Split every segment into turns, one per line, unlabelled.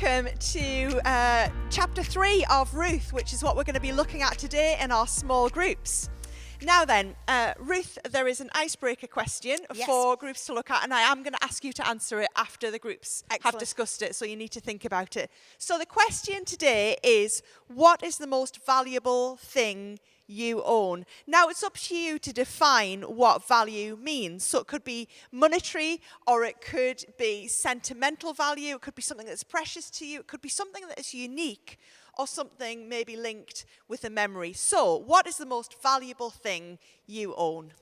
welcome to chapter 3 of Ruth, which is what we're going to be looking at today in our small groups. Now then, Ruth, there is an icebreaker question for groups to look at, and I am going to ask you to answer it after the groups have discussed it, so you need to think about it. So the question today is, what is the most valuable thing you own? Now, it's up to you to define what value means. So it could be monetary, or it could be sentimental value. It could be something that's precious to you. It could be something that is unique, or something maybe linked with a memory. So, what is the most valuable thing you own?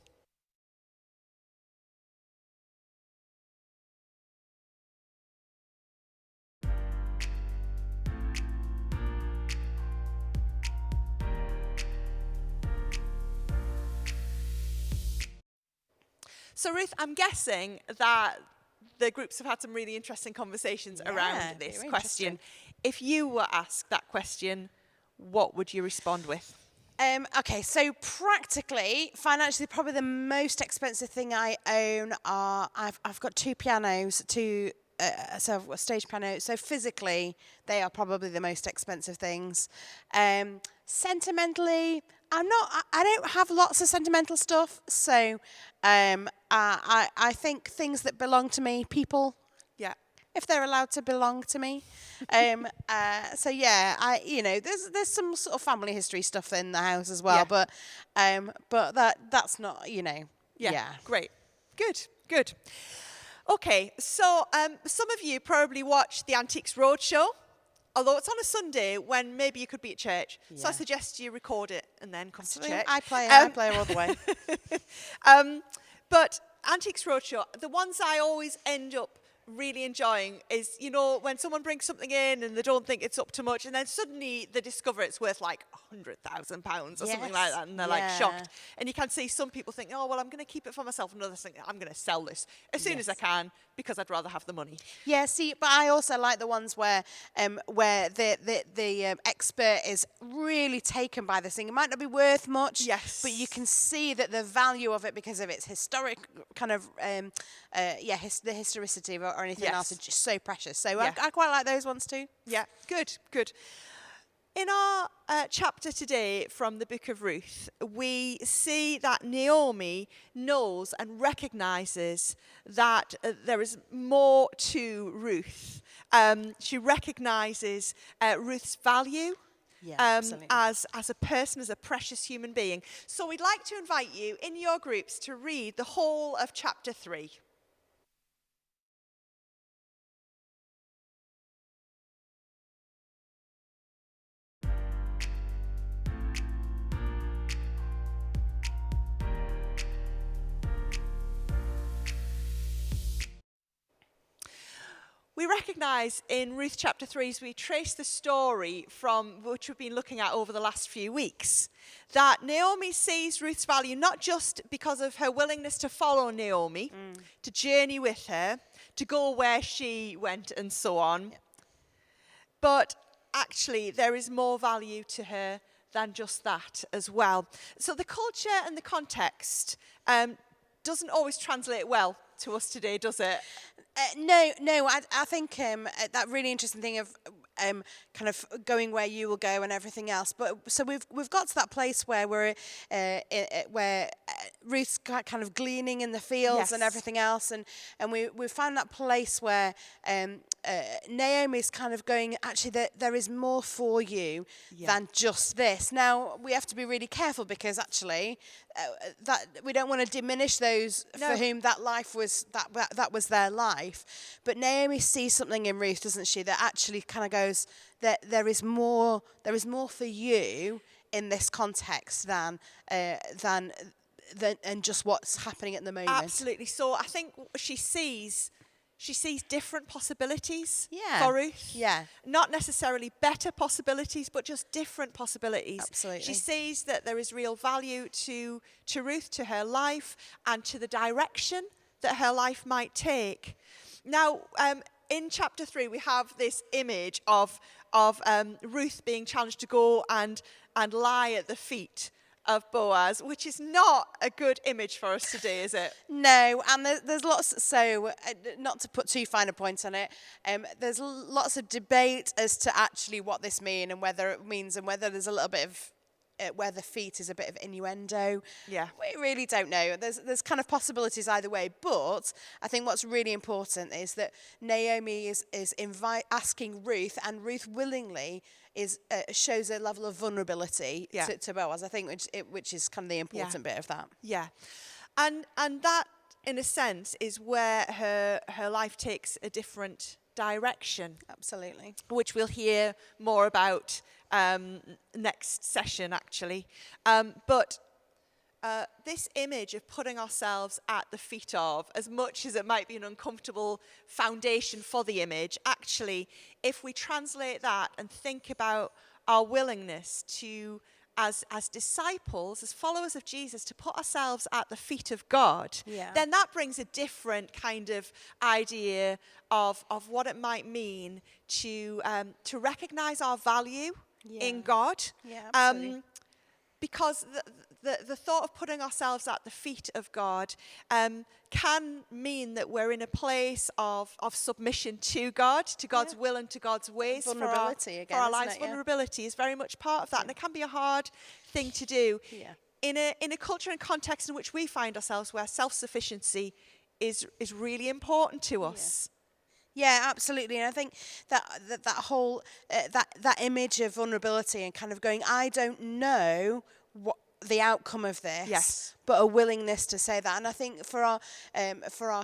So, Ruth, I'm guessing that the groups have had some really interesting conversations around this question. If you were asked that question, what would you respond with?
Okay, so practically, financially, probably the most expensive thing I own are I've got two pianos, so I've got a stage piano. So physically, they are probably the most expensive things. Sentimentally, I don't have lots of sentimental stuff. So I think things that belong to me, people.
Yeah.
If they're allowed to belong to me. So yeah, there's some sort of family history stuff in the house as well, but that's not,
Yeah. Great. Good. Okay, so some of you probably watch the Antiques Roadshow, although it's on a Sunday when maybe you could be at church. Yeah. So I suggest you record it and then come to church.
I play all the way.
But Antiques Roadshow, the ones I always end up really enjoying is, when someone brings something in and they don't think it's up to much, and then suddenly they discover it's worth like £100,000 or something like that, and they're like shocked. And you can see some people think, oh, well, I'm going to keep it for myself, and others think, I'm going to sell this as soon as I can because I'd rather have the money.
Yeah, see, but I also like the ones where the expert is really taken by this thing. It might not be worth much, but you can see that the value of it because of its historic kind of the historicity or anything else is just so precious. So I quite like those ones too.
Yeah, good. In our chapter today from the book of Ruth, we see that Naomi knows and recognizes that there is more to Ruth. She recognizes Ruth's value as a person, as a precious human being. So we'd like to invite you in your groups to read the whole of chapter 3. We recognise in Ruth chapter 3, as we trace the story from which we've been looking at over the last few weeks, that Naomi sees Ruth's value not just because of her willingness to follow Naomi, to journey with her, to go where she went and so on, but actually there is more value to her than just that as well. So the culture and the context doesn't always translate well to us today, does it?
No. I think that really interesting thing of kind of going where you will go and everything else. But so we've got to that place where we're where Ruth's kind of gleaning in the fields and everything else, and we found that place where Naomi's kind of going, actually, there is more for you than just this. Now we have to be really careful because actually that we don't want to diminish those for whom that life was that was their life. But Naomi sees something in Ruth, doesn't she? That actually kind of goes that there is more for you in this context than just what's happening at the moment.
Absolutely. So I think she sees different possibilities for Ruth.
Yeah.
Not necessarily better possibilities, but just different possibilities.
Absolutely.
She sees that there is real value to Ruth, to her life, and to the direction that her life might take. Now, in chapter 3, we have this image of Ruth being challenged to go and lie at the feet of Boaz, which is not a good image for us today, is it?
No, and there's lots, so not to put too fine a point on it, there's lots of debate as to actually what this means and whether it means and whether there's a little bit of where the feet is a bit of innuendo.
Yeah.
We really don't know. There's kind of possibilities either way, but I think what's really important is that Naomi is asking Ruth, and Ruth willingly shows a level of vulnerability to Boaz, I think, which is kind of the important bit of that.
Yeah. And that, in a sense, is where her life takes a different direction.
Absolutely.
Which we'll hear more about next session, actually. But this image of putting ourselves at the feet of, as much as it might be an uncomfortable foundation for the image, actually, if we translate that and think about our willingness to, as disciples, as followers of Jesus, to put ourselves at the feet of God, then that brings a different kind of idea of what it might mean to recognize our value in God.
Yeah, absolutely.
Because the thought of putting ourselves at the feet of God can mean that we're in a place of submission to God, to God's will and to God's ways for our lives. Vulnerability is very much part of that, and it can be a hard thing to do in a culture and context in which we find ourselves, where self-sufficiency is really important to us.
Yeah, absolutely. And I think that whole that image of vulnerability and kind of going, I don't know what the outcome of this, but a willingness to say that. And I think for our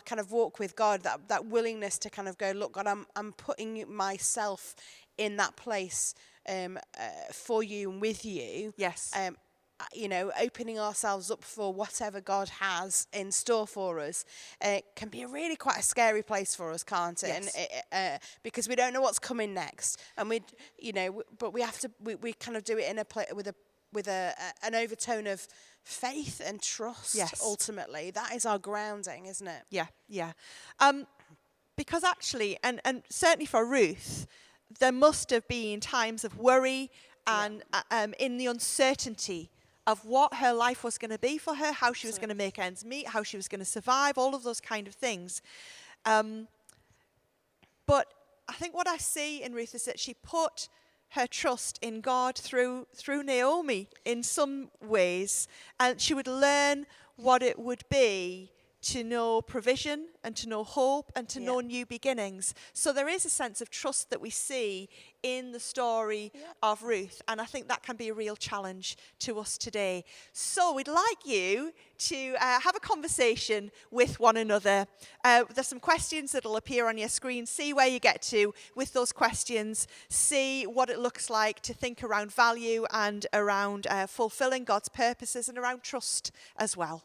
kind of walk with God, that willingness to kind of go, look, God, I'm putting myself in that place for you and with you.
Yes.
Opening ourselves up for whatever God has in store for us can be quite a scary place for us, can't it?
Yes.
And because we don't know what's coming next, and but we have to. We kind of do it in with an overtone of faith and trust.
Yes.
Ultimately, that is our grounding, isn't it?
Yeah. Because actually, and certainly for Ruth, there must have been times of worry and in the uncertainty of what her life was going to be for her, how she was going to make ends meet, how she was going to survive, all of those kind of things. But I think what I see in Ruth is that she put her trust in God through Naomi in some ways, and she would learn what it would be to know provision and to know hope and to know new beginnings. So there is a sense of trust that we see in the story of Ruth, and I think that can be a real challenge to us today. So we'd like you to have a conversation with one another. There's some questions that will appear on your screen. See where you get to with those questions. See what it looks like to think around value and around fulfilling God's purposes and around trust as well.